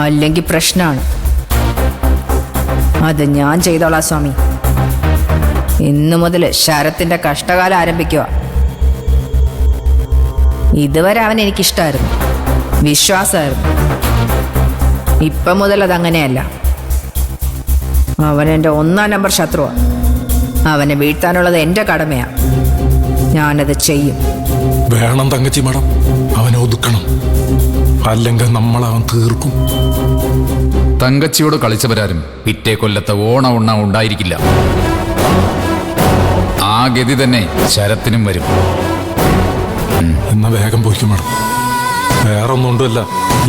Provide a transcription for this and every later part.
അല്ലെങ്കിൽ പ്രശ്നമാണ്. അത് ഞാൻ ചെയ്തോളാം സ്വാമി. ഇന്നു മുതൽ ശരത്തിന്റെ കഷ്ടകാലം ആരംഭിക്കുക. ഇതുവരെ അവൻ എനിക്കിഷ്ടമായിരുന്നു, വിശ്വാസമായിരുന്നു. ഇപ്പം മുതൽ അതങ്ങനെയല്ല. അവൻ എൻ്റെ 1-ാം നമ്പർ ശത്രുവാണ്. അവനെ വീഴ്ത്താനുള്ളത് എൻ്റെ കടമയാ. ഞാനത് ചെയ്യും. വേണം തങ്കച്ചി മേഡം, അവനെ ഒതുക്കണം. അല്ലെങ്കിൽ നമ്മളവൻ തീർക്കും. തങ്കച്ചിയോട് കളിച്ചവരാരും പിറ്റേ കൊല്ലത്തെ ഓണം ഉണ്ണ ഉണ്ടായിരിക്കില്ല. ആ ഗതി തന്നെ ശരത്തിനും വരും. എന്നാ വേഗം പോയിക്കും മേഡം. വേറൊന്നുകൊണ്ടല്ല,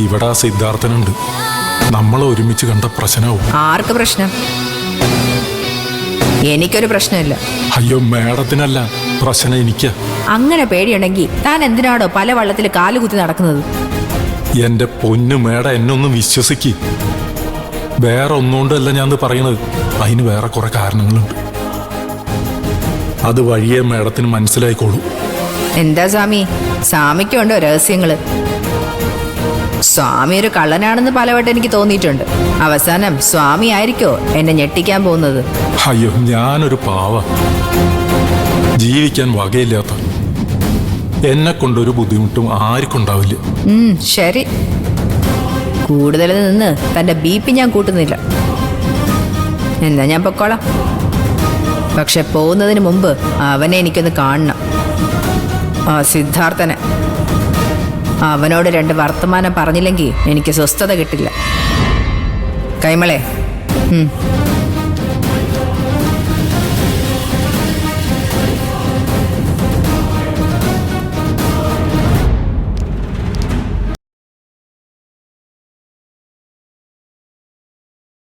ഇവിടെ ആ സിദ്ധാർത്ഥനുണ്ട്. നമ്മൾ ഒരുമിച്ച് കണ്ട പ്രശ്നവും. ആർക്ക് പ്രശ്നം? എനിക്കൊരു പ്രശ്നമില്ല. അയ്യോ മേഡത്തിനല്ല പ്രശ്നം, എനിക്കാ. അങ്ങനെ പേടിയുണ്ടെങ്കിൽ താൻ എന്തിനാണോ പല വള്ളത്തിൽ കാലുകുത്തി നടക്കുന്നത്? എന്റെ പൊന്നു മേഡം, എന്നൊന്നും വിശ്വസിക്ക്. വേറെ ഒന്നുകൊണ്ടല്ല ഞാൻ പറയണത്. അതിന് വേറെ കുറെ കാരണങ്ങളുണ്ട്. അത് വഴിയെ മേഡത്തിന് മനസ്സിലായിക്കോളൂ. എന്താ സ്വാമി? സ്വാമിക്കുണ്ടോ രഹസ്യങ്ങള്? സ്വാമി ഒരു കള്ളനാണെന്ന് പലവട്ടം എനിക്ക് തോന്നിയിട്ടുണ്ട്. അവസാനം സ്വാമി ആയിരിക്കോ എന്നെ ഞെട്ടിക്കാൻ പോകുന്നത്? അയ്യോ, ഞാനൊരു പാവ, ജീവിക്കാൻ വകയില്ലാത്ത. എന്നെ കൊണ്ടൊരു ബുദ്ധിമുട്ടും ആർക്കുണ്ടാവില്ല. ശരി, കൂടുതൽ നിന്ന് തന്റെ BP ഞാൻ കൂട്ടുന്നില്ല. എന്നാ ഞാൻ പൊക്കോളാം. പക്ഷെ പോകുന്നതിന് മുമ്പ് അവനെ എനിക്കൊന്ന് കാണണം, ആ സിദ്ധാർത്ഥനെ. അവനോട് 2 വർത്തമാനം പറഞ്ഞില്ലെങ്കിൽ എനിക്ക് സ്വസ്ഥത കിട്ടില്ല. കൈമളെ,